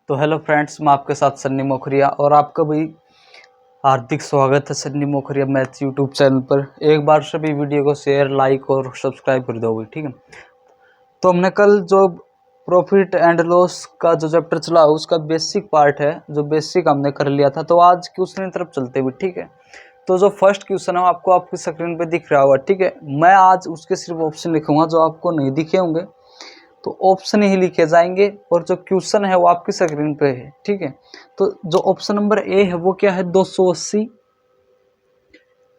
तो hello friends, मैं आपके साथ सन्नी मोखरिया और आपका भी हार्दिक स्वागत है Sunny Mokhariya maths YouTube channel पर। एक बार सभी वीडियो को शेयर, लाइक और सब्सक्राइब कर दो, ठीक है। तो हमने कल जो प्रॉफिट एंड लॉस का जो चैप्टर चला उसका बेसिक पार्ट है, जो बेसिक हमने कर लिया था। तो आज क्वेश्चन की तरफ चलते हुए, ठीक है। तो जो फर्स्ट क्वेश्चन है आपको आपकी स्क्रीन पे दिख रहा होगा, ठीक है। मैं आज उसके सिर्फ ऑप्शन लिखूंगा, जो आपको नहीं दिखे होंगे तो ऑप्शन ही लिखे जाएंगे और जो क्वेश्चन है वो आपकी स्क्रीन पे है, ठीक है। तो जो ऑप्शन नंबर ए है वो क्या है, 280,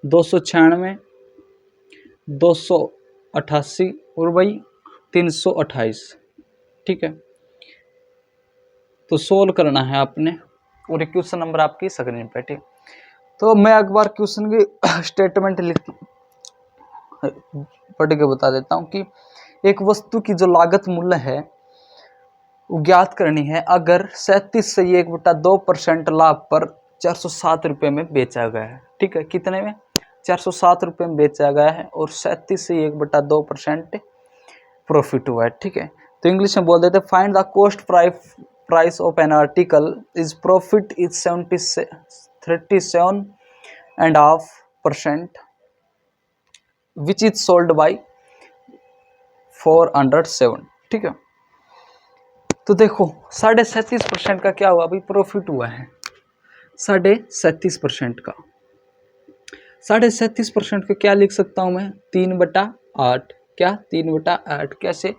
296, 288 और भाई 328, ठीक है। तो सोल्व करना है आपने और क्वेश्चन नंबर आपकी स्क्रीन पे, ठीक। तो मैं एक बार क्वेश्चन की स्टेटमेंट पढ़ के बता देता हूँ कि एक वस्तु की जो लागत मूल्य है वो ज्ञात करनी है अगर 37 से 1/2% लाभ पर 407 रुपये में बेचा गया है, ठीक है। कितने में? 407 रुपये में बेचा गया है और 37 से 1/2% प्रॉफिट हुआ है, ठीक है। तो इंग्लिश में बोल देते, find the cost price of an article is profit is 37.5% which is sold by 407, ठीक है। तो देखो 37.5% का क्या हुआ, अभी प्रॉफिट हुआ है 37.5% का। 37.5% का क्या लिख सकता हूं मैं, 3/8। क्या 3/8? कैसे?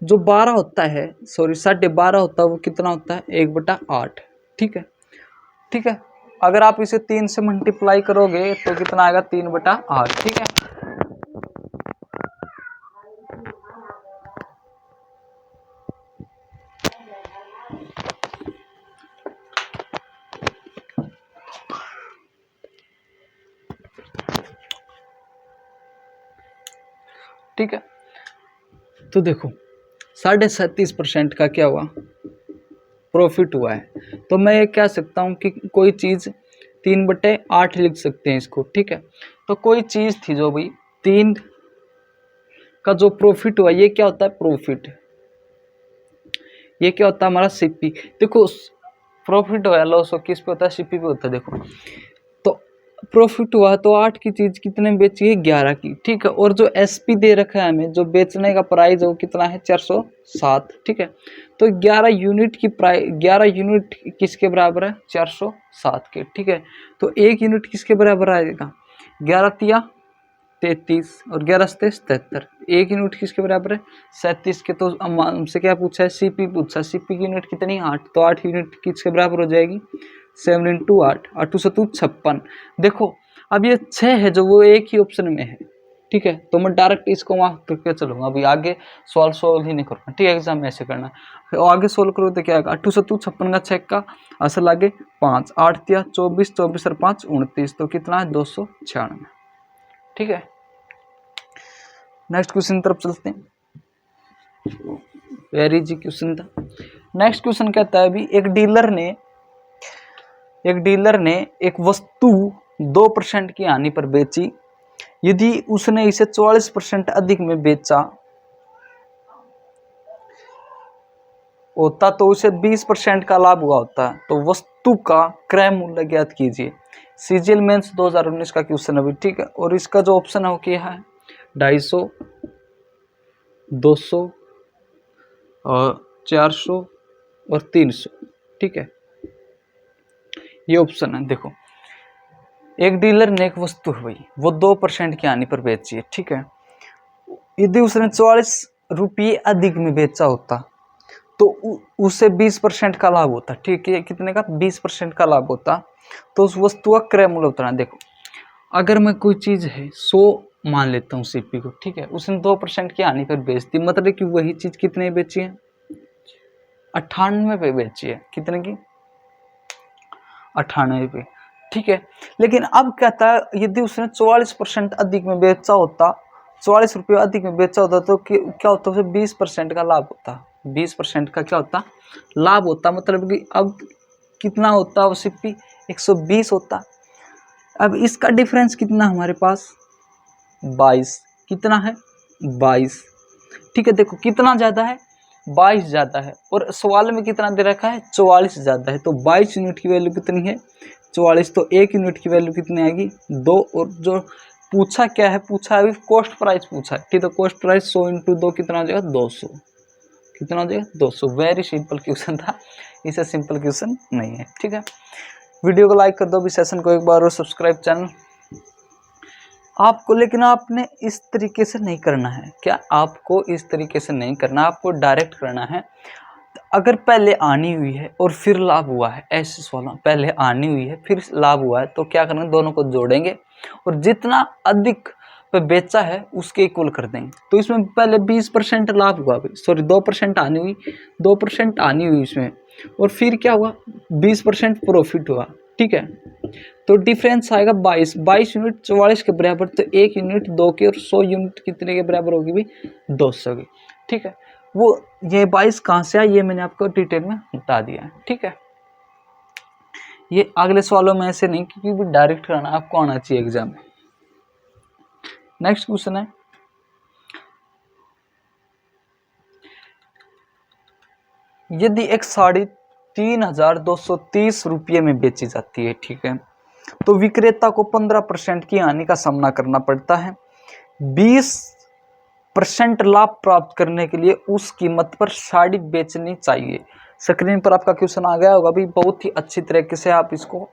जो 12 होता है, सॉरी 12.5 होता है, वो कितना होता है 1/8, ठीक है। ठीक है, अगर आप इसे 3 से मल्टीप्लाई करोगे तो कितना आएगा 3/8, ठीक है। ठीक है, तो देखो 37.5% का क्या हुआ, प्रॉफिट हुआ है। तो मैं ये कह सकता हूँ कि कोई चीज़ 3/8 लिख सकते हैं इसको, ठीक है। तो कोई चीज़ थी जो भाई 3 का जो प्रॉफिट हुआ, ये क्या होता है प्रॉफिट, ये क्या होता है हमारा सीपी। देखो प्रॉफिट हुआ, लॉस किस पे होता है, सीपी पे होता है। देखो तो प्रॉफिट हुआ तो 8 की चीज कितने में बेची है, 11 की, ठीक है। और जो एसपी दे रखा है हमें, जो बेचने का प्राइस है वो कितना है 407, ठीक है। तो 11 यूनिट की प्राइस, 11 यूनिट किसके बराबर है 407 के, ठीक है। तो 1 यूनिट किसके बराबर आएगा, 11 तिया 33 और 11 सत्ताईस 73। 1 यूनिट किसके बराबर है 37 के। तो हमसे क्या पूछा है, सीपी पूछा, सीपी की यूनिट कितनी 8, तो 8 यूनिट किसके बराबर हो जाएगी 7 × 8, 8 × 56। देखो अब ये 6 है जो वो एक ही ऑप्शन में है, ठीक है। तो मैं डायरेक्ट इसको वहाँ करके चलूंगा, अभी आगे सोल्व ही नहीं करूँगा, ठीक है। एग्जाम में ऐसे करना, तो आगे सोल्व करो तो क्या आएगा 8 × 56 का 6 का असल आगे 5, 8 तिया 24, 24 और 5 29, तो कितना है 296, ठीक है। नेक्स्ट क्वेश्चन तरफ चलते हैं, वेरी इजी क्वेश्चन था। नेक्स्ट क्वेश्चन कहता है, अभी एक डीलर ने एक वस्तु 2% की हानि पर बेची, यदि उसने इसे 44% अधिक में बेचा होता तो उसे 20% का लाभ हुआ होता। तो वस्तु का क्रय मूल्य ज्ञात कीजिए। सीजीएल मेंस 2019 का क्वेश्चन अभी, ठीक है। और इसका जो ऑप्शन है वो क्या है, 250, 200 और 400 और 300, ठीक है। ये ऑप्शन है। देखो एक डीलर ने एक वस्तु हुई वो 2% की हानि पर बेची है, ठीक है। यदि उसने 44 रुपये अधिक में बेचा होता तो उसे 20% का लाभ होता, ठीक है। कितने का 20% का लाभ होता। तो उस वस्तु का क्रय मूल्य उतना। देखो अगर मैं कोई चीज है 100 मान लेता हूँ सीपी को, ठीक है। उसने 2% की हानि पर बेच दी, मतलब कि वही चीज कितने बेची है 98 पे बेची है, कितने की 98 पे, ठीक है। लेकिन अब कहता है यदि उसने 44% अधिक में बेचा होता, 44 रुपये अधिक में बेचा होता तो क्या होता, उसे 20% का लाभ होता। 20% का क्या होता, लाभ होता। मतलब कि अब कितना होता वो सीपी 120 होता। अब इसका डिफरेंस कितना हमारे पास 22, कितना है 22, ठीक है। देखो कितना ज़्यादा है 22 ज़्यादा है, और सवाल में कितना दे रखा है 44 ज़्यादा है, तो 22 यूनिट की वैल्यू कितनी है 44, तो 1 यूनिट की वैल्यू कितनी आएगी 2। और जो पूछा क्या है, पूछा अभी कॉस्ट प्राइस पूछा है, ठीक है, तो कॉस्ट प्राइस 100 × 2 कितना हो जाएगा 200, कितना हो जाएगा 200। वेरी सिंपल क्वेश्चन था, इसे सिंपल क्वेश्चन नहीं है, ठीक है। वीडियो को लाइक कर दो अभी सेशन को एक बार, और सब्सक्राइब चैनल आपको, लेकिन आपने इस तरीके से नहीं करना है। क्या आपको इस तरीके से नहीं करना, आपको डायरेक्ट करना है। अगर पहले आनी हुई है और फिर लाभ हुआ है, ऐसे सवाल पहले आनी हुई है फिर लाभ हुआ है, तो क्या करेंगे, दोनों को जोड़ेंगे और जितना अधिक पे बेचा है उसके इक्वल कर देंगे। तो इसमें पहले 20% लाभ हुआ, सॉरी 2% आनी हुई, 2% आनी हुई इसमें, और फिर क्या हुआ 20% प्रॉफिट हुआ, ठीक है। तो डिफरेंस आएगा 22 यूनिट 44 के बराबर, तो 1 यूनिट 2 के, और 100 यूनिट कितने के बराबर होगी भी 200 की, ठीक है। वो ये 22 कहाँ से आया ये मैंने आपको डिटेल में बता दिया है, ठीक है। ये अगले सवालों में ऐसे नहीं, क्योंकि डायरेक्ट करना आपको आना चाहिए एग्जाम में। नेक्स्ट क्वेश्चन है, यदि एक साड़ी 3230 रुपये में बेची जाती है, ठीक है, तो विक्रेता को 15% की हानि का सामना करना पड़ता है। 20% लाभ प्राप्त करने के लिए उस कीमत पर साड़ी बेचनी चाहिए। स्क्रीन पर आपका क्वेश्चन आ गया होगा भी, बहुत ही अच्छी तरीके से आप इसको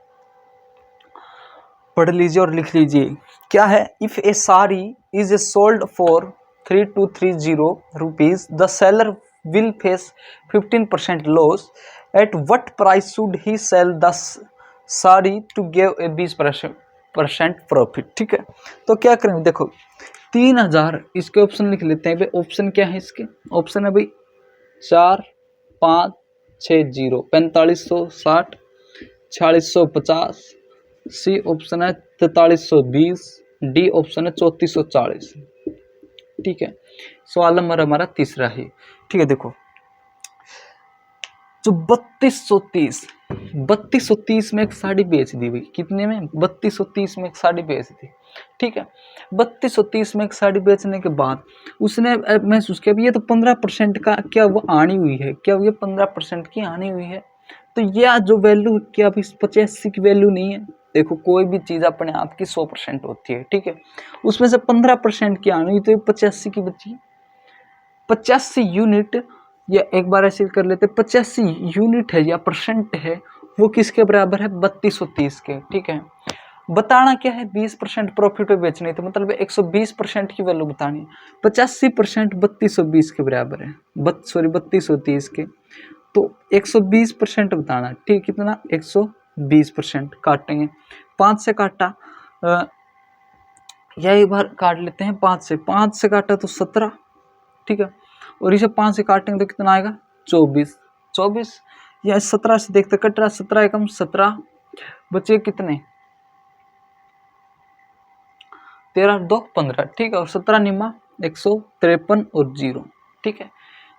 पढ़ लीजिए और लिख लीजिए। क्या है, if a sari is sold for 3230 rupees, the seller will face 15% loss. At what price should he sell the sari to give a 20% profit, ठीक है। तो क्या करेंगे, देखो 3000 इसके ऑप्शन लिख लेते हैं भाई। ऑप्शन क्या है इसके, ऑप्शन है भाई 4 5 6 0, 4560, 4650, सी ऑप्शन है 4320, डी ऑप्शन है 3440, ठीक है। सवाल नंबर हमारा तीसरा है, ठीक है। देखो जो 3230 में एक साड़ी बेच दी भाई, कितने में 3230 में एक साड़ी बेच दी, ठीक है। 3230 में एक साड़ी बेचने के बाद उसने महसूस किया ये तो 15% का क्या वो आनी हुई है, क्या ये 15% की आनी हुई है, तो यह जो वैल्यू क्या अभी 85 की वैल्यू नहीं है। देखो कोई भी चीज़ अपने आप की 100% होती है, ठीक है, उसमें से 15% की आनी हुई तो 85 की बची। 85 यूनिट, या एक बार ऐसे कर लेते, 85 यूनिट है या परसेंट है, वो किसके बराबर है 3230 के, ठीक है। बताना क्या है 20% प्रॉफिट पे बेचनी, तो मतलब 120% की वैल्यू बतानी है। 85% 3220 के बराबर है, 3230 के, तो 120% बताना, ठीक, कितना 120% काटेंगे। 5 से काटा, या एक बार काट लेते हैं 5 से काटा तो 17, ठीक है, और इसे 5 से काटेंगे तो कितना आएगा 24, या 17 से देखते कट रहा, 17 एकम 17, बचे कितने 13 2 15, ठीक है, और 17 निमा 153 और 0, ठीक है।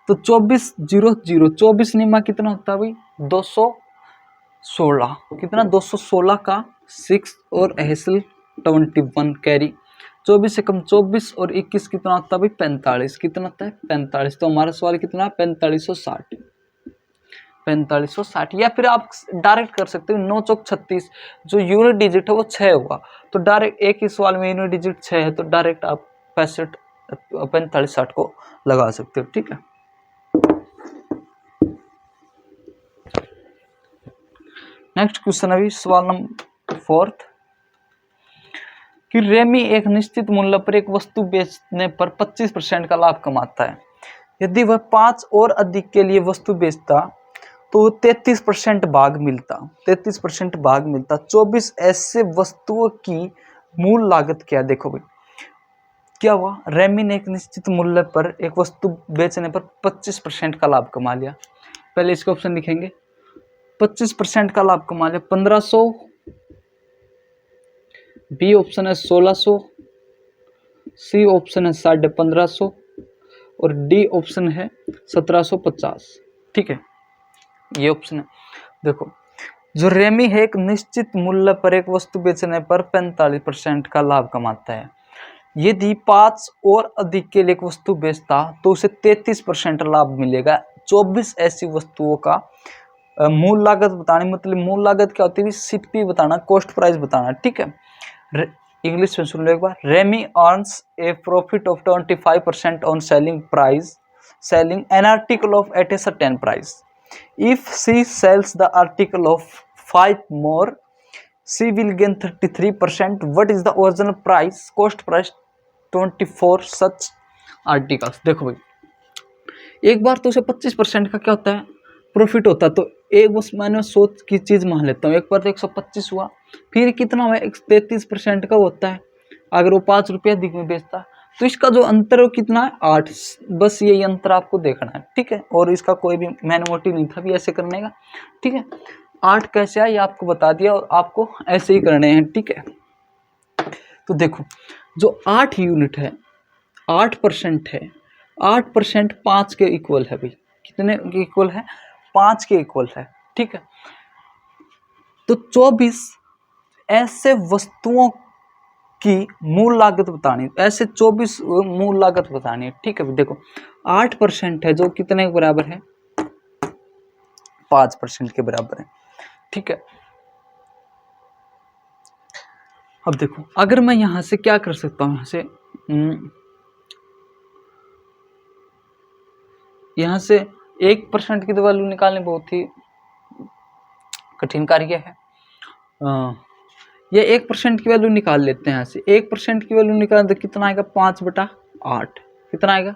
तो 24 0 0, 24 निमा कितना होता है भाई 216, कितना 216 का 6 और हैसल 21 कैरी, 24 से कम 24 और 21 कितना होता है भाई 45, कितना होता है 45। तो हमारा सवाल कितना 4560, 4560। या फिर आप डायरेक्ट कर सकते हो 9 चौक 36, जो यूनिट डिजिट है वो 6 होगा, तो डायरेक्ट एक ही सवाल में यूनिट डिजिट 6 है, तो डायरेक्ट आप 4560 को लगा सकते हो, ठीक है। नेक्स्ट क्वेश्चन अभी सवाल नंबर 4 कि रेमी एक निश्चित मूल्य पर एक वस्तु बेचने पर 25% का लाभ कमाता है। यदि वह 5 और अधिक के लिए वस्तु बेचता तो 33% भाग मिलता, 33% भाग मिलता। 24 ऐसे वस्तुओं की मूल लागत क्या, देखो भाई क्या हुआ, रेमी ने एक निश्चित मूल्य पर एक वस्तु बेचने पर 25% का लाभ कमा लिया। पहले इसके ऑप्शन लिखेंगे, 25% का लाभ कमा लिया 1500, बी ऑप्शन है 1600, सी ऑप्शन है 1550 और डी ऑप्शन है 1750, ठीक है, ये ऑप्शन है। देखो जो रेमी है एक निश्चित मूल्य पर एक वस्तु बेचने पर 45% का लाभ कमाता है। यदि 5 और अधिक के लिए एक वस्तु बेचता तो उसे 33% लाभ मिलेगा। 24 ऐसी वस्तुओं का मूल लागत बतानी, मतलब मूल लागत क्या होती है, सीपी बताना, कॉस्ट प्राइस बताना, ठीक है। इंग्लिश में सुन लो एक बार। Remy earns a profit of 25% on selling an article of at a certain price. If she sells the article of 5 more, she will gain 33%. What is the original price, cost price 24 such articles. देखो भाई, एक बार तो उसे 25% का क्या होता है, profit होता है। तो एक बस मैंने 100 की चीज़ मान लेता हूँ, एक बार तो 125 हुआ, फिर कितना हुआ, 33% का होता है अगर वो 5 रुपये अधिक में बेचता है। तो इसका जो अंतर है वो कितना है, 8। बस यही अंतर आपको देखना है, ठीक है। और इसका कोई भी मैन मोटिव नहीं था भी ऐसे करने का, ठीक है। 8 कैसे आया ये आपको बता दिया, और आपको ऐसे ही करने हैं, ठीक है। तो देखो, जो 8 यूनिट है, 8% है, 8% 5 के इक्वल है भाई। कितने के इक्वल है, 5 के इक्वल है, ठीक है। तो 24 ऐसे वस्तुओं की मूल लागत बतानी, ऐसे 24 मूल लागत बतानी है, ठीक है। देखो 8% है जो कितने के बराबर है, 5% के बराबर है, ठीक है। अब देखो, अगर मैं यहां से क्या कर सकता हूं, यहां से 1% की तो वैल्यू निकालनी बहुत ही कठिन कार्य है। ये 1% की वैल्यू निकाल लेते हैं। यहाँ से 1% की वैल्यू निकालें तो कितना आएगा, 5/8। कितना आएगा,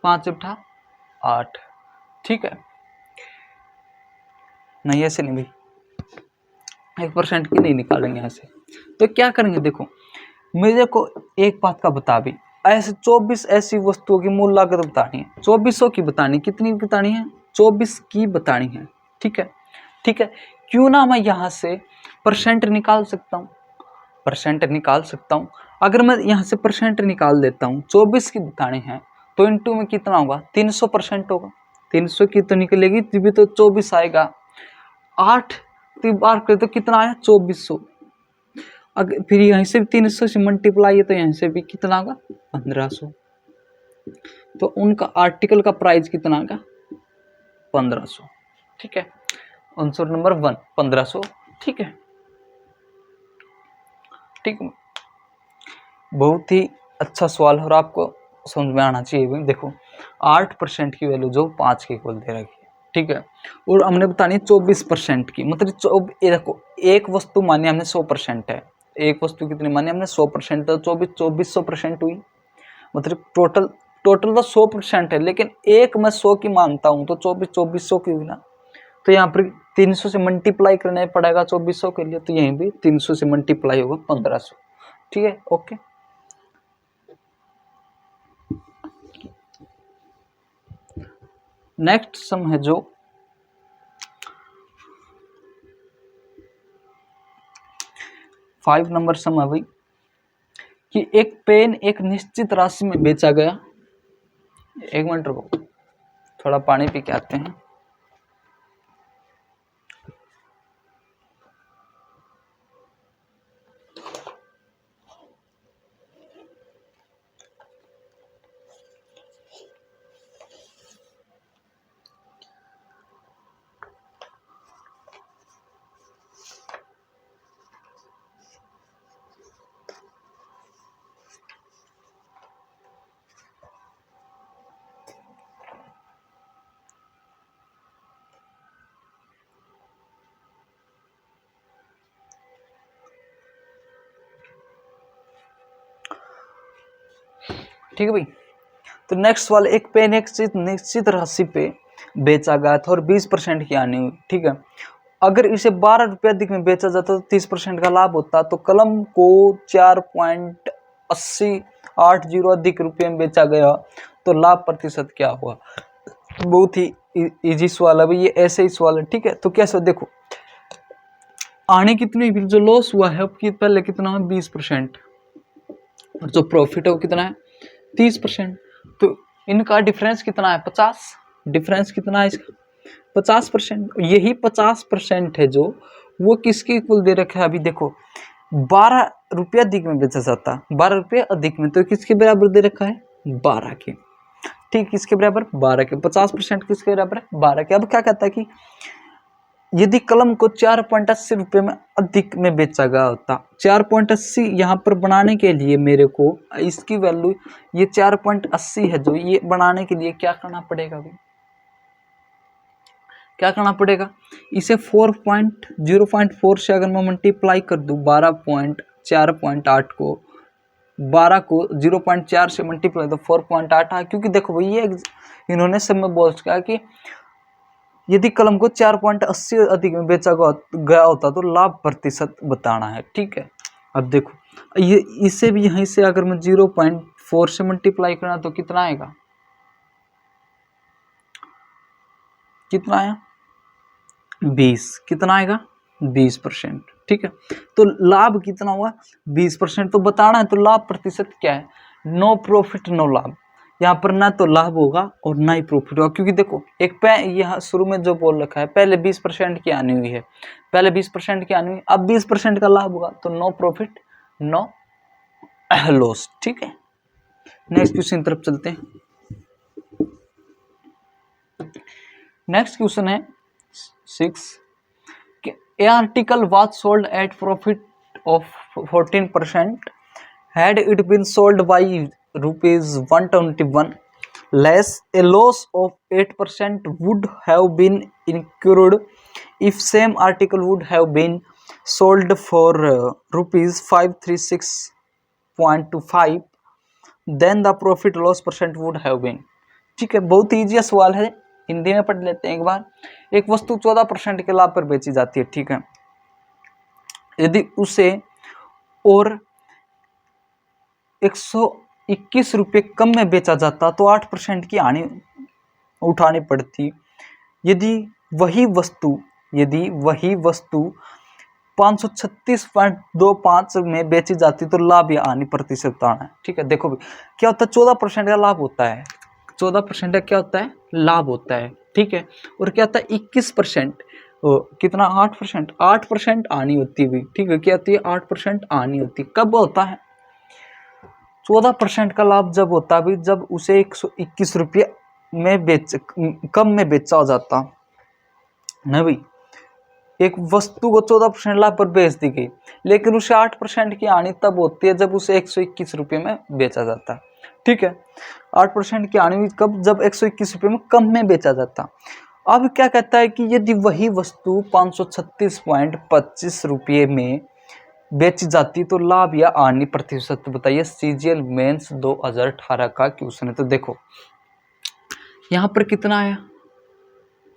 5/8, ठीक है। नहीं ऐसे नहीं भाई, 1% की नहीं निकालेंगे यहाँ से। तो क्या करेंगे, देखो मेरे को एक बात का बता भी, ऐसे 24 ऐसी वस्तुओं की मूल लागत बतानी है, 2400 की बतानी, कितनी बतानी है, 24 की बतानी है, ठीक है, ठीक है। क्यों ना मैं यहाँ से परसेंट निकाल सकता हूँ, परसेंट निकाल सकता हूँ। अगर मैं यहाँ से परसेंट निकाल देता हूँ, 24 की बतानी है तो इनटू में कितना होगा, 300% होगा। 300 की तो निकलेगी तभी तो 24 आएगा। 8 बार कर तो कितना आया, 2400। अगर फिर यहीं से भी 300 से मल्टीप्लाई है तो यहाँ से भी कितना होगा, 1500। तो उनका आर्टिकल का प्राइस कितना आएगा, 1500, ठीक है। आंसर नंबर 1 1500, ठीक है, ठीक है। बहुत ही अच्छा सवाल, और आपको समझ में आना चाहिए भाई। देखो 8% की वैल्यू जो 5 के इक्वल दे रखी है, ठीक है। और हमने बतानी 24% की, मतलब देखो एक वस्तु मानी हमने 100% है, एक वस्तु कितनी मानी हमने 100%, तो 2400% हुई, मतलब टोटल तो 100% है, लेकिन एक मैं 100 की मानता हूँ तो 2400 की हुई ना। तो यहाँ पर 300 से मल्टीप्लाई करना पड़ेगा 2400 के लिए, तो यहीं भी 300 से मल्टीप्लाई होगा 1500, ठीक है, ओके। नेक्स्ट सम है जो 5 नंबर सम है भाई, कि एक पेन एक निश्चित राशि में बेचा गया। एक मिनट रुको, थोड़ा पानी पी के आते हैं। ठीक है भाई, तो नेक्स्ट वाले, एक पेन एक निश्चित राशि पे बेचा गया था और 20% की आनी हुई, ठीक है। अगर इसे 12 रुपये अधिक में बेचा जाता तो 30% का लाभ होता। तो कलम को 4.8080 अधिक रुपये में बेचा गया तो लाभ प्रतिशत क्या हुआ। बहुत ही इजी सवाल है भाई, ये ऐसे ही सवाल है, ठीक है। तो कैसे, देखो आने कितनी, फिर जो लॉस हुआ है पहले कितना है, 20%, और जो प्रॉफिट है वो कितना है, 30%। तो इनका डिफरेंस कितना है, 50। डिफरेंस कितना है इसका, 50%। यही 50% है जो वो किसके इक्वल दे रखा है, अभी देखो 12 रुपये अधिक में बेचा जाता, 12 रुपये अधिक में, तो किसके बराबर दे रखा है, 12 के। ठीक, किसके बराबर, 12 के। 50% किसके बराबर है, 12 के। अब क्या कहता है कि यदि कलम को 4.80 रुपये में अधिक में बेचा गया होता, 4.80 यहाँ पर बनाने के लिए मेरे को इसकी वैल्यू, ये 4.80 है जो, ये बनाने के लिए क्या करना पड़ेगा भाई, क्या करना पड़ेगा, इसे 0.4 से अगर मैं मल्टीप्लाई कर दूं, 4.8 को 12 को 0.4 से मल्टीप्लाई तो 4.8 है। क्योंकि देखो भाई ये इन्होंने सब में बोल चुका है कि यदि कलम को 4.80 अधिक में बेचा गया होता तो लाभ प्रतिशत बताना है। ठीक है, अब देखो ये इसे भी यहीं से अगर मैं 0.4 से मल्टीप्लाई करना तो कितना आएगा, कितना आया, 20, कितना आएगा, 20%। ठीक है, तो लाभ कितना हुआ, 20%। तो बताना है तो लाभ प्रतिशत क्या है, नो प्रॉफिट नो लाभ। यहाँ पर ना तो लाभ होगा और ना ही प्रॉफिट होगा, क्योंकि देखो एक यहाँ शुरू में जो बोल रखा है, पहले 20% की आनी हुई है, पहले 20% की आनी हुई, अब 20% का लाभ होगा, तो नो प्रॉफिट नो लॉस। ठीक है, नेक्स्ट क्वेश्चन तरफ चलते हैं। नेक्स्ट क्वेश्चन है 6, A article was sold at profit of 14% had it been sold by rupees 121 less. A loss of 8% would have been incurred if same article would have been sold for rupees 536.25, then the profit loss percent would have been। ठीक है, बहुत easy सवाल है, हिंदी में पढ़ लेते हैं एक बार। एक वस्तु 14% के लाभ पर बेची जाती है। ठीक है, यदि उसे और 121 रुपये कम में बेचा जाता तो 8% की हानि उठानी पड़ती। यदि वही वस्तु 536.25 में बेची जाती तो लाभ या हानि प्रतिशत बताना है। ठीक है, देखो भी क्या होता है, 14% का लाभ होता है, 14% का क्या होता है, लाभ होता है। ठीक है, और क्या होता है 21%, कितना, 8% आनी होती है। ठीक है, क्या होती है, 8% आनी होती है। कब होता है, 14% का लाभ जब होता है जब उसे 121 रुपये में कम में बेचा जाता ना भाई। एक वस्तु को 14% लाभ पर बेच दी गई, लेकिन उसे 8% की हानि तब होती है जब उसे 121 रुपये में बेचा जाता है। ठीक है, 8% की हानि कब, जब 121 रुपये में कम में बेचा जाता। अब क्या कहता है कि यदि वही वस्तु 536.25 रुपये में बेची जाती तो लाभ या हानि प्रतिशत बताइए। सीजीएल मेंस 2018 का क्वेश्चन है। तो देखो यहाँ पर कितना आया,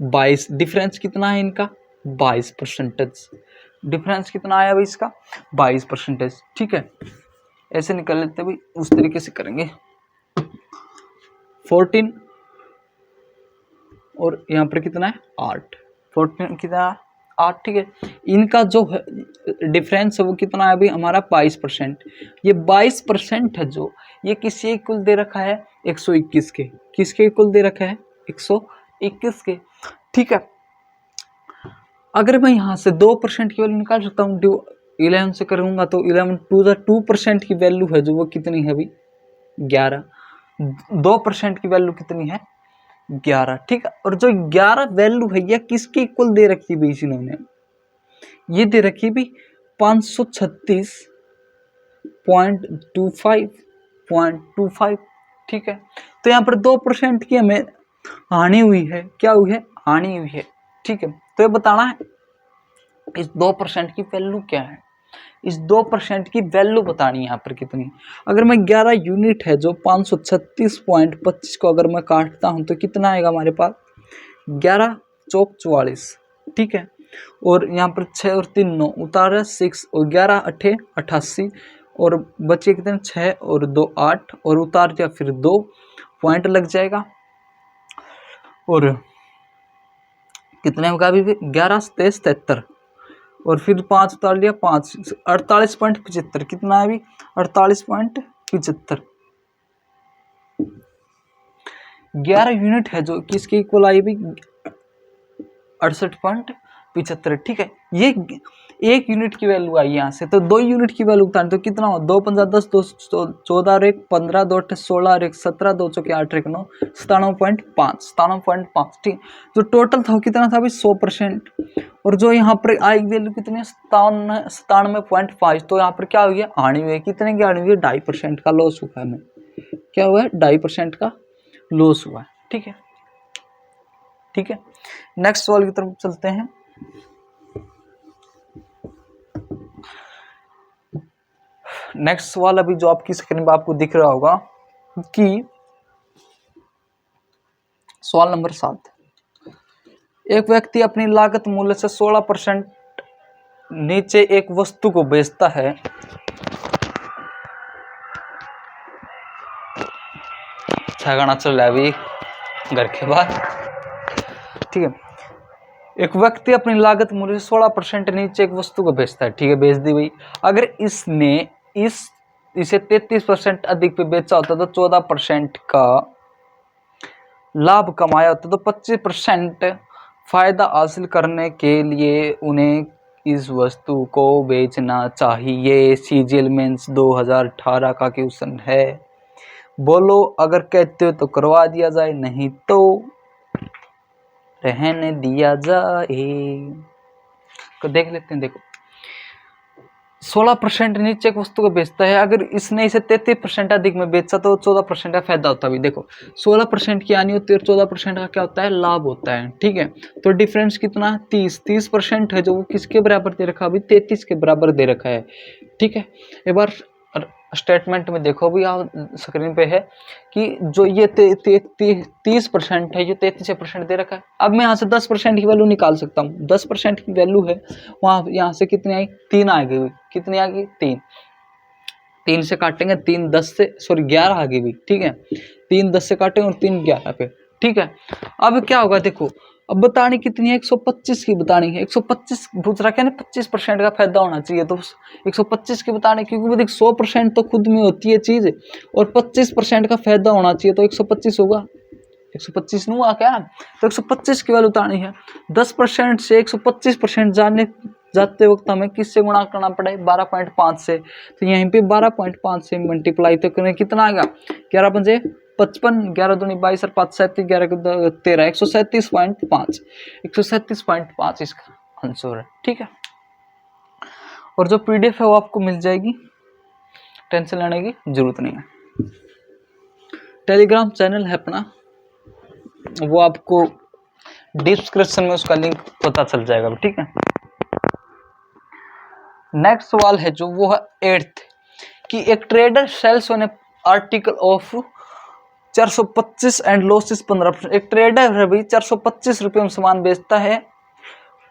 22, डिफरेंस कितना है इनका, 22%। डिफरेंस कितना आया भाई इसका, 22%। ठीक है, ऐसे निकल लेते भाई, उस तरीके से करेंगे। 14 और यहाँ पर कितना है 8, 14 कितना 8। ठीक है, इनका जो डिफरेंस है वो कितना है भाई हमारा 22%। ये 22% है जो, ये किसके इक्वल दे रखा है, 121 के। किसके इक्वल दे रखा है, 121 के। ठीक है, अगर मैं यहाँ से 2% की वैल्यू निकाल सकता हूँ, 11 से करूँगा तो 11 टू द 2% की वैल्यू है जो, वो कितनी है भाई 11। 2% की वैल्यू कितनी है 11। ठीक है, और जो 11 वैल्यू है यह किसके इक्वल दे रखी भाई इन्होंने, ये दे रखी भाई 536.25। ठीक है, तो यहाँ पर 2% की हमें हानि हुई है, क्या हुई है, हानि हुई है। ठीक है, तो ये बताना है इस 2% की वैल्यू क्या है, इस 2% की वैल्यू बतानी है यहाँ पर कितनी। अगर मैं 11 यूनिट है जो 536.25 को अगर मैं काटता हूँ तो कितना आएगा हमारे पास, 11 चौक 44। ठीक है, और यहाँ पर 6 और 3 9 उतारा 6 और 11 8 88 और बचे कितने 6 और 2 8 और उतार दिया फिर 2 पॉइंट लग जाएगा। और कितने होगा अभी 11 23 73 और फिर 5 उतार लिया 5 48.75। कितना है अभी 48.75। 11 यूनिट है जो किसके इक्वल आई भी 68.75 75, ठीक है। ये 1 यूनिट की वैल्यू आई यहाँ से, तो 2 यूनिट की वैल्यू बतानी, तो कितना हो, 2 पंजा 10, 2 14 और 1 15, 2 8 16 और 1 17, 2 चौके 8 1 9, 97.5, ठीक। जो टोटल था वो कितना था भाई 100%, और जो यहाँ पर आई वैल्यू कितनी है 97.5, तो यहाँ पर क्या हुई है, आनी हुई है, कितने की आनी हुई है, 2.5% का लॉस हुआ है हमें, क्या हुआ है, 2.5% का लॉस हुआ है, ठीक है, ठीक है। नेक्स्ट सवाल की तरफ चलते हैं। नेक्स्ट सवाल अभी जो आपकी स्क्रीन पर आपको दिख रहा होगा कि सवाल नंबर 7, एक व्यक्ति अपनी लागत मूल्य से 16% नीचे एक वस्तु को बेचता है, गाना चल रहा है अभी घर के बाहर, ठीक है। एक व्यक्ति अपनी लागत मूल्य से 16% नीचे एक वस्तु को बेचता है, ठीक है, बेच दी भाई। अगर इसने इसे 33% अधिक पे बेचा होता तो 14% का लाभ कमाया होता, तो 25% फायदा हासिल करने के लिए उन्हें इस वस्तु को बेचना चाहिए। सीजीएल मेंस 2018 का क्वेश्चन है, बोलो अगर कहते हो तो करवा दिया जाए, नहीं तो रहने दिया जाए। तो देख लेते हैं, देखो 16% नीचे एक वस्तु को बेचता है, अगर इसने इसे 33% अधिक में बेचा तो 14% का फायदा होता है। देखो 16% की आनी होती है और 14% का क्या होता है, लाभ होता है, ठीक है। तो डिफरेंस कितना है, 30% है, जो वो किसके बराबर दे रखा है, अभी 33 के बराबर दे रखा है, ठीक है। एक बार स्टेटमेंट में देखो भी आप स्क्रीन पे है कि जो ये 30% है, ये 33% दे रखा है। अब मैं यहाँ से 10% की वैल्यू निकाल सकता हूँ, 10% की वैल्यू है, वहाँ यहाँ से कितनी आई, 3 आ गई, कितनी आ गई, 3 से काटेंगे, 3 10 से, सॉरी 11 आ गई भी, ठीक है, 3 10 से काटेंगे और 3 11 पे, ठीक है। अब क्या होगा, देखो अब बतानी कितनी है, 125 की बतानी है, 125 पूछ रखा है ना, 25% का फायदा होना चाहिए, तो 125 की बतानी, क्योंकि देख 100% तो खुद में होती है चीज और 25% का फायदा होना चाहिए, तो 125 होगा, 125 नहीं हुआ क्या, तो 125 की वैल्यू बतानी है। 10% से 125% जाते वक्त हमें किससे गुणा करना पड़े, 12.5 से, तो यहीं पे 12.5 से मल्टीप्लाई तो करें, कितना आएगा, 11 पंजे 55, 11 दूनी 22 और 5 37, 11 13, 137.5, 137.5 इसका आंसर है, ठीक है। और जो पीडीएफ है वो आपको मिल जाएगी, टेंशन लेने की जरूरत नहीं है। टेलीग्राम चैनल है अपना, वो आपको डिस्क्रिप्शन में उसका लिंक पता चल जाएगा, ठीक है। नेक्स्ट सवाल है जो वो है 8th कि एक trader sells on article of 425 and losses 15%। एक ट्रेडर है भाई 425 रुपये में सामान बेचता है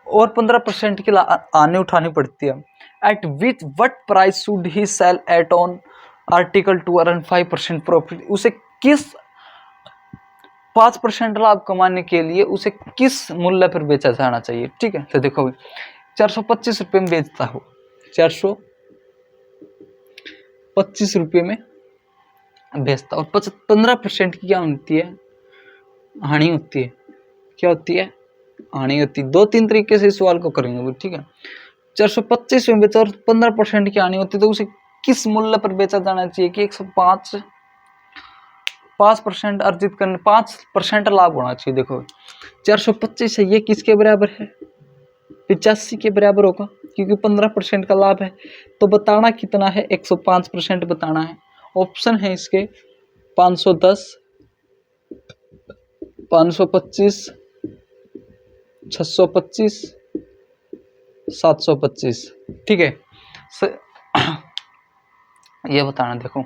और 15% की आने उठानी पड़ती है। At which what price should he sell at on article to earn 5% profit. उसे किस 5% लाभ कमाने के लिए उसे किस मूल्य पर बेचा जाना चाहिए, ठीक है। तो देखो 425 रुपये में बेचता हो, 425 रुपये में बेचता और 15% की क्या होती है, हानि होती है, क्या होती है, हानि होती है। 2-3 तरीके से इस सवाल को करेंगे, ठीक है। 425 में बेचा और 15% की हानि होती है, तो उसे किस मूल्य पर बेचा जाना चाहिए कि 5% अर्जित करने 5% लाभ होना चाहिए। देखो 425 है, ये किसके बराबर है, 85 के बराबर होगा, क्योंकि 15% का लाभ है। तो बताना कितना है, 105% बताना है। ऑप्शन है इसके 510, 525, 625, 725, ठीक है। ये बताना, देखो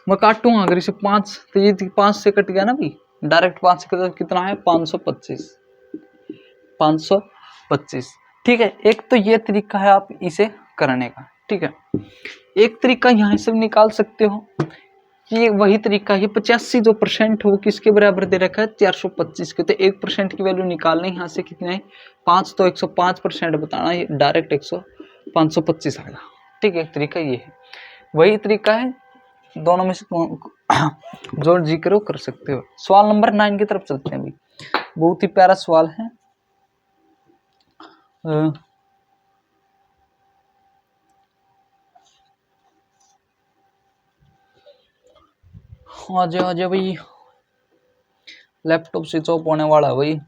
मैं काटूंगा, अगर इसे 5 तो ये 5 से कट गया ना भाई, डायरेक्ट 5 से कट, कितना है 525, 525, ठीक है। एक तो ये तरीका है आप इसे करने का, ठीक है। एक तरीका यहाँ से निकाल सकते हो, ये वही तरीका है, 85 जो % हो किसके बराबर दे रखा है, 425 के, तो 1% की वैल्यू निकालने, यहाँ से कितने 5, तो 105% बताना, ये डायरेक्ट 525 आएगा, ठीक है। एक तरीका ये है, वही तरीका है, दोनों में से जो जी करो कर सकते हो। सवाल नंबर 9 की तरफ चलते हैं भाई, बहुत ही प्यारा सवाल है। आ जाओ भाई, लैपटॉप स्विच ऑफ होने वाला है भाई।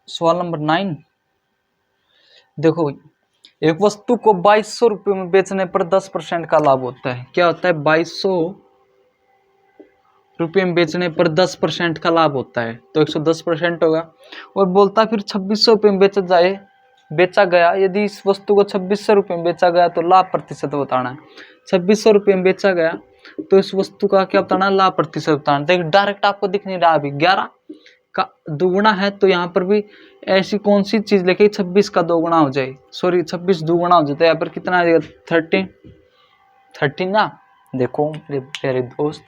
सवाल नंबर 9 देखो भाई, एक वस्तु को 2200 रुपये में बेचने पर 10% का लाभ होता है। क्या होता है? 2200 रुपये में बेचने पर 10% का लाभ होता है, तो 110% होगा। और बोलता फिर 2600 रुपये में बेचा गया, यदि इस वस्तु को 2600 रुपये में बेचा गया तो लाभ प्रतिशत बताना है। 2600 रुपये में बेचा गया तो इस वस्तु का क्या बताना है? लाभ प्रतिशत बताना। देखिए डायरेक्ट आपको दिख नहीं रहा, अभी 11 का दुगुना है, तो यहाँ पर भी ऐसी कौन सी चीज लेके 26 का दोगुना हो जाए, सॉरी 26 दुगुना हो जाता है। यहाँ पर कितना आ जाएगा? 13 ना। देखो मेरे प्यारे दोस्त,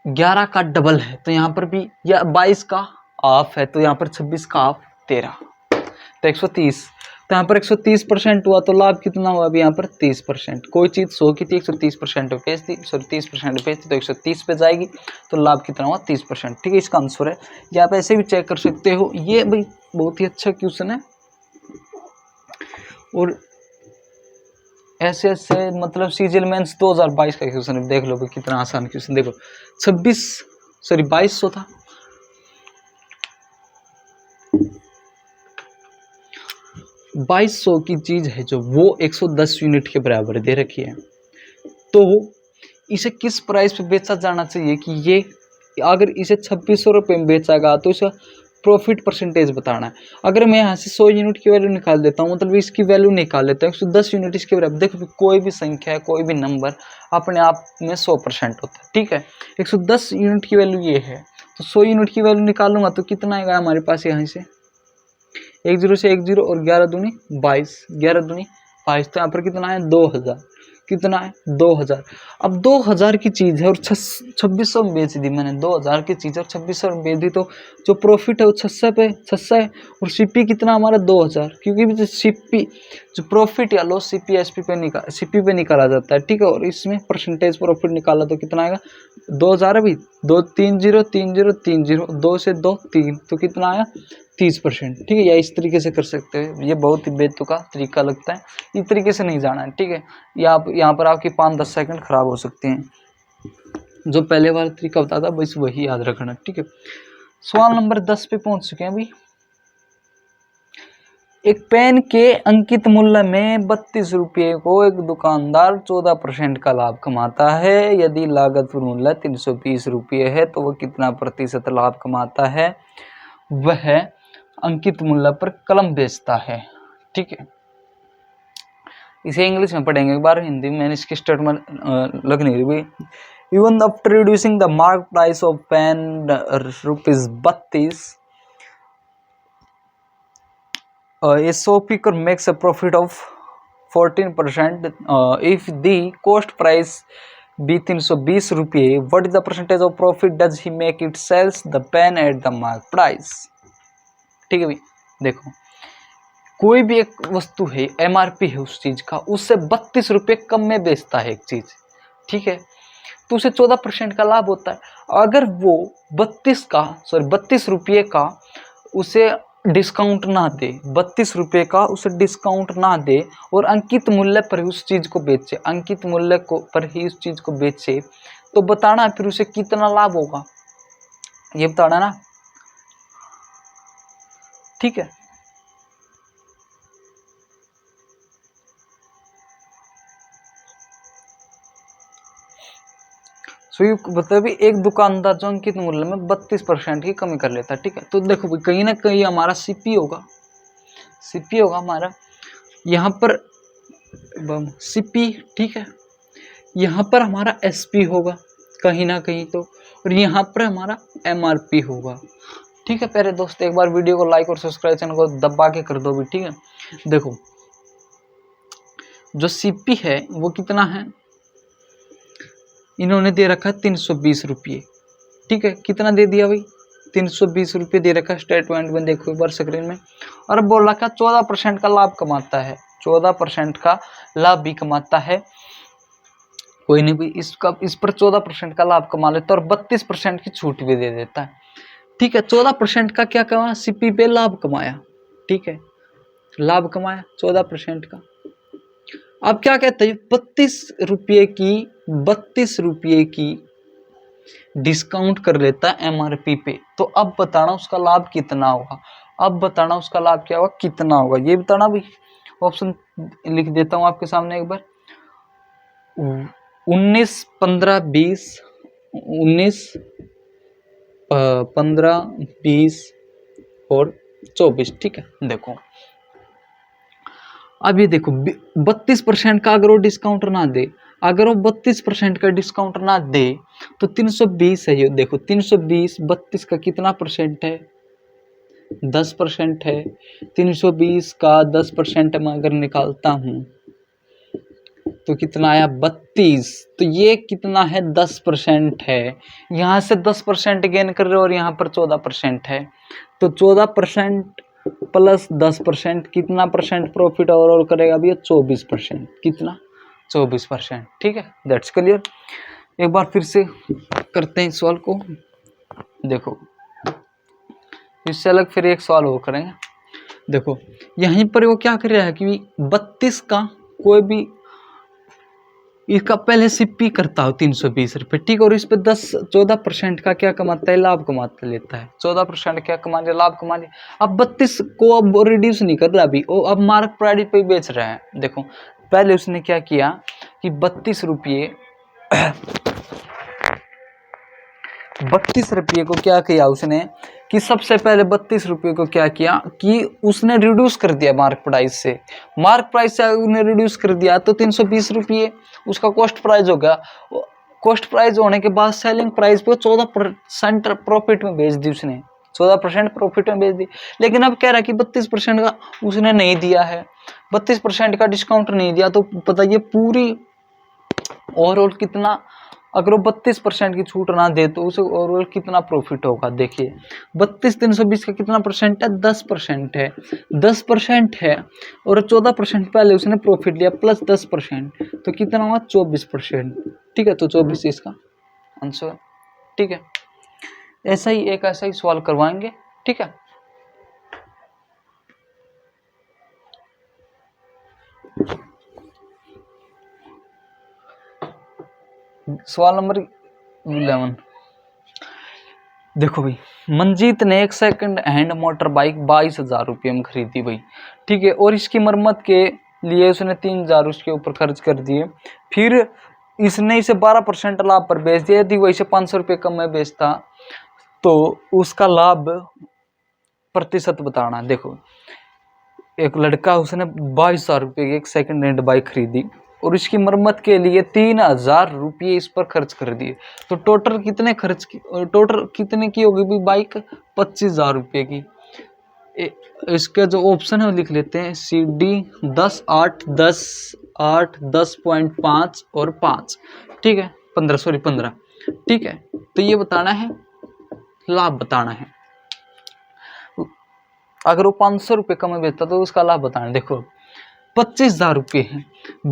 11 का डबल है, तो यहाँ पर भी या 22 का हाफ है, तो यहाँ पर 26 का हाफ 13, तो 130। तो यहाँ पर 130% हुआ, तो लाभ कितना हुआ? अभी यहाँ पर 30%। कोई चीज 100 की थी, 130% पे बेच दी, सॉरी 30% बेच दी, तो 130 पे जाएगी, तो लाभ कितना हुआ? 30%। ठीक है, इसका आंसर है। या आप ऐसे भी चेक कर सकते हो। ये भाई बहुत ही अच्छा क्वेश्चन है, और ऐसे ऐसे मतलब सीजीएल मेंस 2022 का क्वेश्चन है। देख लो भाई कितना आसान क्वेश्चन। देखो 2200 था, 2200 की चीज है जो वो 110 यूनिट के बराबर दे रखी है, तो इसे किस प्राइस पे बेचा जाना चाहिए कि ये, अगर इसे 2600 रुपये में बेचागा तो इसका प्रॉफिट परसेंटेज बताना है। अगर मैं यहाँ से 100 यूनिट की वैल्यू निकाल देता हूँ, मतलब इसकी वैल्यू निकाल लेता हूँ 110 यूनिट इसके बराबर। देखो कोई भी संख्या है, कोई भी नंबर अपने आप में 100% होता है। ठीक है, 110 यूनिट की वैल्यू ये है, तो 100 यूनिट की वैल्यू निकालूंगा तो कितना आएगा हमारे पास? यहाँ से 10 से 10 और 11 दूनी 22, 11 दूनी 22, तो यहाँ पर कितना है? 2000। कितना है? 2000। अब 2000 की चीज है और 2600 में बेच दी मैंने। 2000 की चीज है और 2600 में बेच दी, तो जो प्रॉफिट है वो 600 है, और सीपी कितना हमारा? 2000, क्योंकि जो सीपी जो प्रॉफिट या लॉस सीपी पे निकाला जाता है। ठीक है, और इसमें परसेंटेज प्रॉफिट निकाला तो कितना आएगा? 2000 अभी 2 3 0 3 0 3 0, 2 से 2 3, तो कितना आया? 30%। ठीक है, या इस तरीके से कर सकते हैं। ये बहुत ही बेतुका तरीका लगता है, इस तरीके से नहीं जाना है। ठीक है, या आप यहाँ पर आपकी 5-10 सेकंड खराब हो सकते हैं। जो पहले वाला तरीका बताया था बस वही याद रखना। ठीक है, सवाल नंबर 10 पे पहुंच चुके हैं अभी। एक पेन के अंकित मूल्य में 32 रुपये को एक दुकानदार 14% का लाभ कमाता है। यदि लागत मूल्य 320 रुपये है तो वह कितना प्रतिशत लाभ कमाता है? वह अंकित मूल्य पर कलम बेचता है। ठीक है, इसे इंग्लिश में पढ़ेंगे एक बार, हिंदी में मैंने इसकी स्टेटमेंट लग नहीं रही। Even after reducing the mark price of pen ₹32, a shopkeeper makes a profit of 14%. If the cost price be 320 रुपये, what is the percentage of profit does he make it sells the pen at the mark price? ठीक है भाई, देखो कोई भी एक वस्तु है, एमआरपी है उस चीज का, उससे 32 रुपये कम में बेचता है एक चीज। ठीक है, तो उसे 14% का लाभ होता है। अगर वो 32 रुपये का उसे डिस्काउंट ना दे, 32 रुपये का उसे डिस्काउंट ना दे और अंकित मूल्य पर ही उस चीज को बेचे, अंकित मूल्य को पर ही उस चीज को बेचे, तो बताना फिर उसे कितना लाभ होगा, ये बताना ना। ठीक है, मतलब एक दुकानदार जो अंकित मूल्य में 32% की कमी कर लेता है। ठीक है, तो देखो भाई कहीं ना कहीं हमारा सीपी होगा हमारा यहाँ पर सीपी। ठीक है, यहाँ पर हमारा एसपी होगा कहीं ना कहीं तो, और यहाँ पर हमारा एमआरपी होगा। ठीक है प्यारे दोस्त, एक बार वीडियो को लाइक और सब्सक्राइब चैनल को दबा के कर दो भी। ठीक है, देखो जो सीपी है वो कितना है, इन्होंने दे रखा है 320 रुपये। ठीक है, कितना दे दिया भाई? 320 रुपये दे रखा है स्टेटमेंट में, देखो एक बार स्क्रीन में। और बोल रखा 14% का लाभ कमाता है, 14% का लाभ भी कमाता है। कोई नहीं भाई, इस पर 14% का लाभ कमा लेता है और 32% की छूट भी दे देता है। ठीक है, 14% का क्या कमाया, सीपी पे लाभ कमाया, ठीक है, लाभ कमाया 14% का। अब क्या कहते हैं, 32 रुपये की डिस्काउंट कर लेता है एमआरपी पे। तो अब बताना उसका लाभ कितना होगा, अब बताना उसका लाभ क्या होगा, कितना होगा, ये बताना भाई। ऑप्शन लिख देता हूं आपके सामने एक बार, 19, 15, 20, 19, 15, 20 और 24, ठीक है। देखो अब ये देखो 32% का अगर वो डिस्काउंट ना दे, अगर वो 32% का डिस्काउंट ना दे तो 320 है, ये देखो 320, 32 का कितना परसेंट है, 10% है। 320 का 10% मैं अगर निकालता हूं तो कितना आया, 32। तो ये कितना है, 10% है। यहाँ से 10% गेन कर रहे हो और यहाँ पर 14% है, तो 14% प्लस 10% कितना परसेंट प्रॉफिट ओवरऑल करेगा भैया, 24%। कितना, 24%, ठीक है, दैट्स क्लियर। एक बार फिर से करते हैं इस सवाल को। देखो इससे अलग फिर एक सवाल और करेंगे। देखो यहीं पर वो क्या कर रहा है कि 32 का कोई भी इसका पहले सीपी करता हो 320 रुपये, ठीक, और इस पे 14% का क्या कमाता है, लाभ कमाता लेता है, 14% क्या कमा लिया, लाभ कमा लिया। अब 32 को अब रिड्यूस नहीं कर रहा अभी, वो अब मार्क प्राइस पे बेच रहा है। देखो पहले उसने क्या किया कि 32 रुपये को क्या किया उसने कि सबसे पहले 32 रुपये को क्या किया कि उसने रिड्यूस कर दिया मार्क प्राइस से, मार्क प्राइस से उसने रिड्यूस कर दिया तो 320 रुपये उसका कॉस्ट प्राइस हो गया। कॉस्ट प्राइस होने के बाद सेलिंग प्राइस पे 14% प्रॉफिट में बेच दी उसने, 14% प्रॉफिट में बेच दी। लेकिन अब कह रहा है कि 32% का उसने नहीं दिया है, 32% का डिस्काउंट नहीं दिया, तो बताइए पूरी ओवरऑल कितना, अगर वो 32% की छूट ना दे तो उसे ओवरऑल कितना प्रॉफिट होगा। देखिए 32 320 का कितना परसेंट है, 10% है, 10% है, और 14% पहले उसने प्रॉफिट लिया प्लस 10%, तो कितना हुआ, 24%, ठीक है। तो 24 इसका आंसर, ठीक है। ऐसा ही एक ऐसा ही सवाल करवाएंगे, ठीक है। सवाल नंबर 11। देखो भाई, मंजीत ने एक सेकंड हैंड मोटर बाइक 22,000 रुपये में खरीदी भाई, ठीक है, और इसकी मरम्मत के लिए उसने 3,000 उसके ऊपर खर्च कर दिए। फिर इसने इसे 12% लाभ पर बेच दिया। यदि वो इसे 500 रुपये कम में बेचता तो उसका लाभ प्रतिशत बताना। देखो एक लड़का, उसने 22,000 रुपये की एक सेकंड हैंड बाइक खरीदी और इसकी मरम्मत के लिए 3,000 रुपये इस पर खर्च कर दिए। तो टोटल कितने की होगी भी बाइक, 25,000 रुपये की। इसके जो ऑप्शन है वो लिख लेते हैं, सी डी 10, 8, 10, 8, 10.5 और 5, ठीक है, 15, ठीक है। तो ये बताना है, लाभ बताना है। अगर वो 500 रुपये कम में बेचता तो उसका लाभ बताना है। देखो 25,000 रुपये है,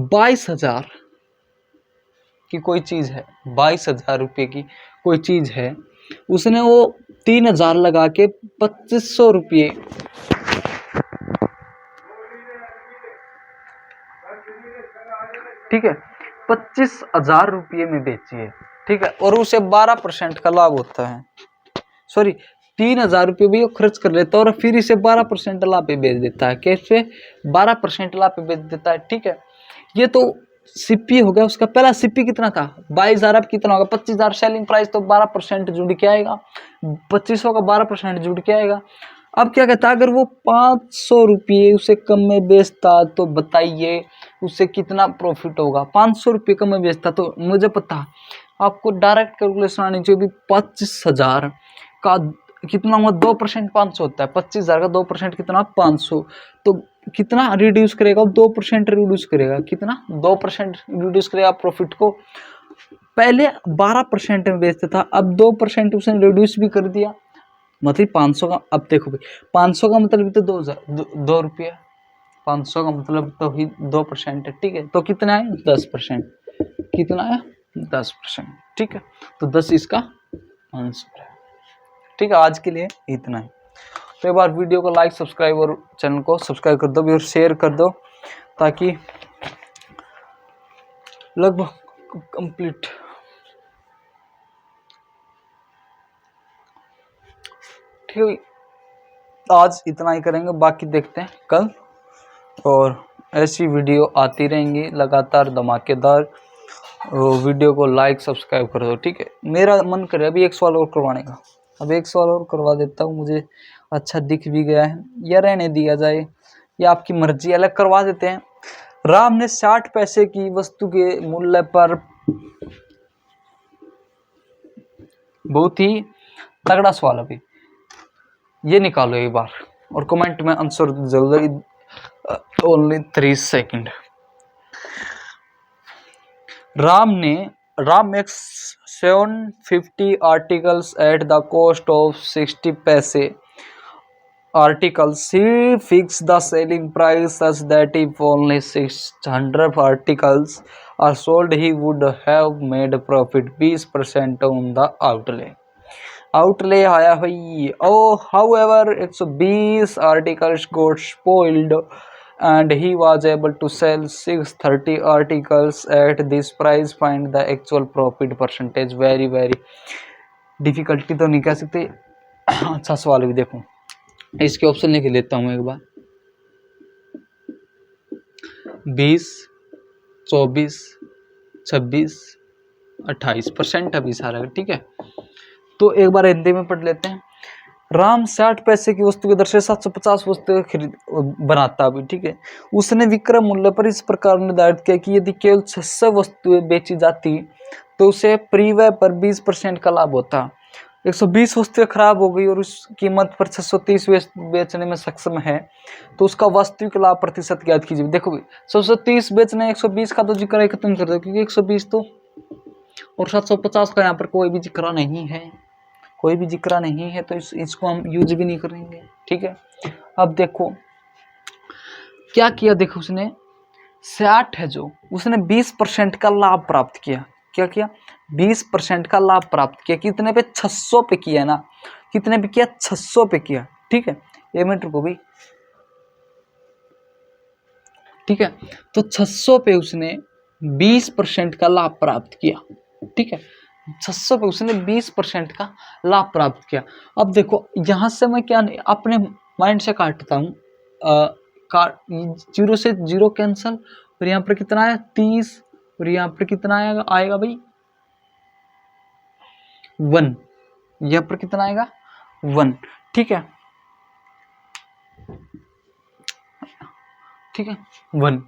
22,000 की कोई चीज है, 22,000 रुपये की कोई चीज है, उसने वो 3,000 लगा के 2500 रुपये, ठीक है, 25,000 रुपये में बेची है, ठीक है, और उसे 12% का लाभ होता है। सॉरी, 3,000 रुपये भी वो खर्च कर लेता है और फिर इसे 12% लाभ पे बेच देता है। कैसे, 12% लाभ पे बेच देता है, ठीक है। ये तो सीपी हो गया, उसका पहला सीपी कितना था, 22,000, अब कितना होगा 25,000 सेलिंग प्राइस, तो 12% जुड़ के आएगा, 2500 का 12% जुड़ के आएगा। अब क्या कहता है, अगर वो 500 रुपये उसे कम में बेचता तो बताइए उससे कितना प्रॉफिट होगा। 500 रुपये कम में बेचता तो मुझे पता, आपको डायरेक्ट कैलकुलेशन आनी चाहिए। 25,000 का कितना हुआ, 2% 500 होता है, 25,000 का 2% कितना, 500, तो कितना रिड्यूस करेगा, 2% रिड्यूस करेगा, कितना, 2% रिड्यूस करेगा प्रॉफिट को। पहले 12% में बेचता था, अब 2% उसने रिड्यूस भी कर दिया, मतलब 500 का। अब देखो भाई 500 का मतलब तो 2 रुपया, 500 का मतलब तो ही 2% है, ठीक है। तो कितना है, 10%, कितना है, 10%, ठीक है। तो 10 इसका आंसर है, ठीक। ठीक है, आज के लिए इतना ही। तो एक बार वीडियो को लाइक, सब्सक्राइब और चैनल को सब्सक्राइब कर दो भी और शेयर कर दो, ताकि लगभग कंप्लीट। ठीक है, आज इतना ही करेंगे, बाकी देखते हैं कल, और ऐसी वीडियो आती रहेंगी लगातार धमाकेदार। वीडियो को लाइक सब्सक्राइब कर दो, ठीक है। मेरा मन करे अभी एक सवाल और करवाने का, अब एक सवाल और करवा देता हूँ, मुझे अच्छा दिख भी गया है, या रहने दिया जाए या आपकी मर्जी, अलग करवा देते हैं। राम ने 60 पैसे की वस्तु के मूल्य पर, बहुत ही तगड़ा सवाल, अभी ये निकालो एक बार और कमेंट में आंसर जल्दी, only 3 second. Ram makes 750 articles at the cost of 60 पैसे articles. He fixed the selling price such that if only 600 articles are sold, he would have made profit 20% on the outlay आया भाई। Oh, however, 120 articles got spoiled and he was able to sell 630 articles at this price. Find the actual profit percentage. Very difficulty तो नहीं कह सकते। अच्छा सवाल भी देखो, इसके ऑप्शन लिख लेता हूँ एक बार। 20, 24, 26, 28% अभी सारा, ठीक है। तो एक बार हिंदी में पढ़ लेते हैं। राम 60 पैसे की वस्तु के दर से 750 वस्तुएं खरीद बनाता भी, ठीक है। उसने विक्रय मूल्य पर इस प्रकार निर्धारित किया कि यदि केवल 600 वस्तुएं बेची जाती तो उसे परिव्यय पर 20% का लाभ होता। 120 वस्तुएं खराब हो गई और उस कीमत पर 630 बेचने में सक्षम है, तो उसका वास्तविक लाभ प्रतिशत ज्ञात कीजिए। देखो 630 बेचने, 120 का तो जिक्र खत्म कर दो, क्योंकि 120 तो, और 750 का यहाँ पर कोई भी जिक्र नहीं है, कोई भी जिक्र नहीं है, तो इसको हम यूज भी नहीं करेंगे, ठीक है। अब देखो क्या किया, देखो उसने 60 है जो, उसने 20% का लाभ प्राप्त किया। क्या किया? 20% का लाभ प्राप्त किया। कितने पे? 600 पे किया ना, कितने पे किया? 600 पे किया, ठीक है। एक मिनट रुको भाई, ठीक है। तो 600 पे उसने 20% का लाभ प्राप्त किया, ठीक है। 600 पे उसने 20% का लाभ प्राप्त किया। अब देखो यहां से मैं क्या अपने माइंड से काटता हूँ, 0 से 0 कैंसल, और यहाँ पर कितना है? 30, और यहाँ पर कितना आएगा भाई? 1। यहाँ पर कितना आएगा? 1, ठीक है, ठीक है, 1।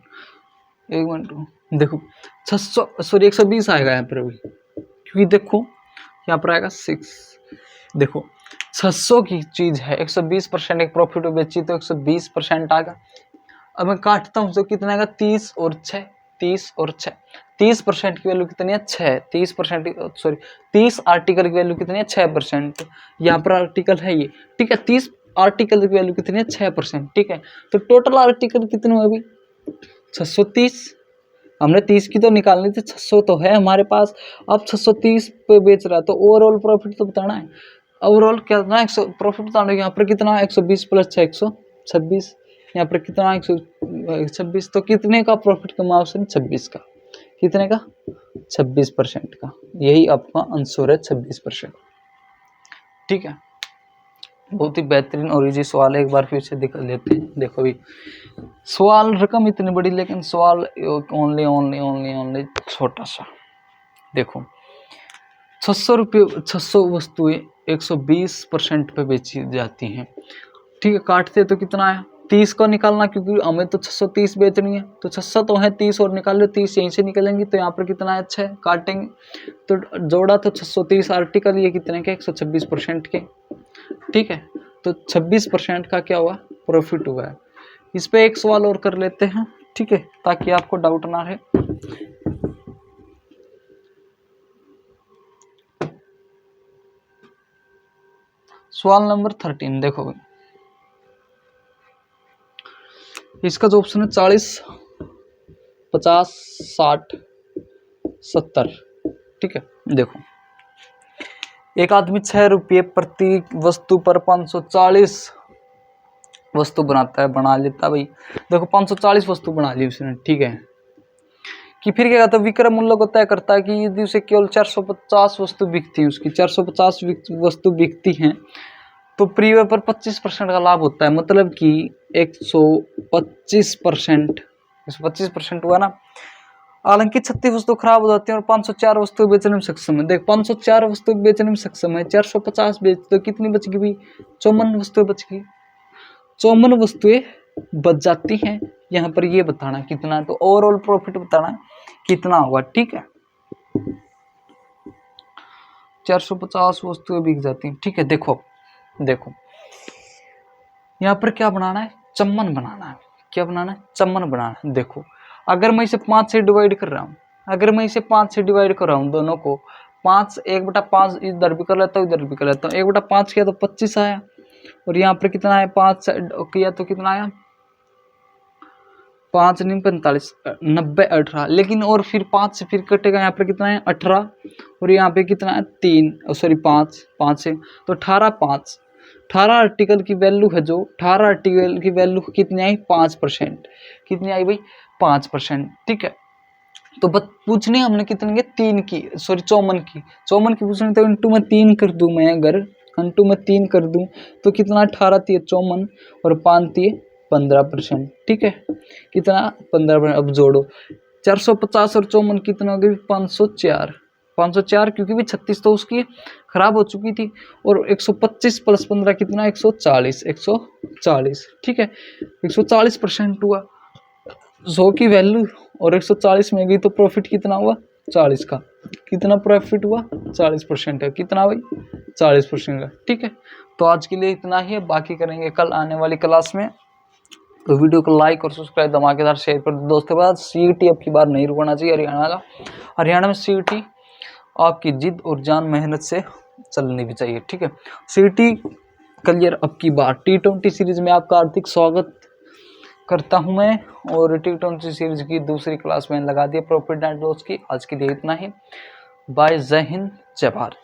एक मिनट देखो, 600 सॉरी 120 आएगा यहाँ पर अभी, क्योंकि देखो यहाँ पर आएगा 6। देखो 600 की चीज है, 120% एक प्रॉफिट बेची तो 120% आएगा। अब मैं काटता हूँ तो कितना आएगा? 30 और 6, 30 और 6, 30% की वैल्यू कितनी है? 6। 30% सॉरी 30 आर्टिकल की वैल्यू कितनी है? 6%। यहाँ पर आर्टिकल है ये, ठीक है। 30 आर्टिकल की वैल्यू कितनी है? 6%, ठीक है। तो टोटल आर्टिकल कितने हुए अभी? 630। हमने 30 की तो निकालनी थी, 600 तो है हमारे पास। अब 630 पे बेच रहा है, तो ओवरऑल प्रॉफिट तो बताना है। ओवरऑल कितना है? प्रॉफिट बताना है। यहाँ पर कितना? 120 प्लस 6, 126। यहाँ पर कितना? 126। तो कितने का प्रॉफिट कमा उसने? 26 का। कितने का? 26% का। यही आपका आंसर है, 26%, ठीक है। बहुत ही बेहतरीन और इजी सवाल है, एक बार फिर से दिखा लेते हैं। देखो भी सवाल, रकम इतनी बड़ी लेकिन सवाल ओनली छोटा सा। देखो 600 रुपये, 600 वस्तुएं 120% पे बेची जाती हैं, ठीक है। काटते तो कितना है? 30 को निकालना, क्योंकि हमें तो 630 बेचनी है, तो 600 तो है, 30 और निकाल लो, 30 यहीं से निकलेंगी, तो यहाँ पर कितना है? 6 काटेंगे, तो जोड़ा तो 630 आर्टिकल, ये कितने के? 126% के, ठीक है। तो 26% का क्या हुआ? प्रॉफिट हुआ है। इस पे एक सवाल और कर लेते हैं, ठीक है, ताकि आपको डाउट ना रहे। सवाल नंबर 13 देखो भाई, इसका जो ऑप्शन है 40, 50, 60, 70, ठीक है। देखो एक आदमी 6 रुपये प्रति वस्तु पर 540 वस्तु बना लेता भाई। देखो 540 वस्तु बना ली उसने, ठीक है। कि फिर क्या कहता है, विक्रय मूल्य को तय करता है कि यदि उसे केवल 450 वस्तु बिकती है, उसकी 450 वस्तु बिकती हैं, तो परिव्यय पर 25% का लाभ होता है। मतलब कि 125%, 125% हुआ ना। हालांकि 36 वस्तु खराब हो जाती है और 504 वस्तु बेचने में सक्षम है। देख 504 वस्तु बेचने में सक्षम है, 450 बेच तो कितनी बच गई भाई, 54 वस्तुएं बच गई। 54 वस्तुएं बच जाती हैं। यहाँ पर ये बताना कितना, तो ओवरऑल प्रॉफिट बताना कितना होगा, ठीक है। 450 वस्तुएं बिक जाती हैं, ठीक है। देखो यहाँ पर क्या बनाना है, चम्मन बनाना है। क्या बनाना है, चम्मन बनाना है। देखो अगर मैं इसे 5 से डिवाइड कर रहा हूँ, दोनों को 5, 1/5 इधर भी कर लेता हूँ, इधर भी कर लेता हूँ। 1/5 किया तो 25 आया, और यहाँ पर कितना है, 5 किया तो कितना आया, 5 नहीं 45, 90, 18। लेकिन और फिर 5 से फिर कटेगा, यहाँ पर कितना है 18, और यहाँ पे कितना है 3, सॉरी 5 से तो 18, 5, 18 आर्टिकल की वैल्यू है, जो 18 आर्टिकल की वैल्यू कितनी आई, 5%। कितनी आई भाई, 5%, ठीक है। तो बस पूछनी हमने कितने की, 3 की, सॉरी 54 की पूछनी, तो इंटू में 3 कर दूं मैं, अगर इंटू में 3 कर दूं तो कितना, 18 थी 54 और 5 थी 15%, ठीक है। कितना 15%। अब जोड़ो 450 और 54 कितना हो गया, 504 क्योंकि भी 36 तो उसकी खराब हो चुकी थी, और 125 + 15 कितना, 140, ठीक है। 140% हुआ 100 की वैल्यू, और 140 में गई तो प्रॉफिट कितना हुआ, 40 का। कितना प्रॉफिट हुआ, 40% का। कितना भाई, 40% का, ठीक है। तो आज के लिए इतना ही है, बाकी करेंगे कल आने वाली क्लास में। तो वीडियो को लाइक और सब्सक्राइब धमाकेदार शेयर कर दो दोस्तों के बाद। सीईटी अब की बार नहीं रुकना चाहिए हरियाणा का। हरियाणा में सीईटी आपकी जिद और जान मेहनत से चलनी भी चाहिए, ठीक है। सीईटी क्लियर अब की बार। T20 सीरीज में आपका हार्दिक स्वागत करता हूं मैं, और T20 सीरीज की दूसरी क्लास में लगा दिया प्रॉफिट एंड लॉस की। आज के लिए इतना ही, बाय, जय हिंद, जय भारत।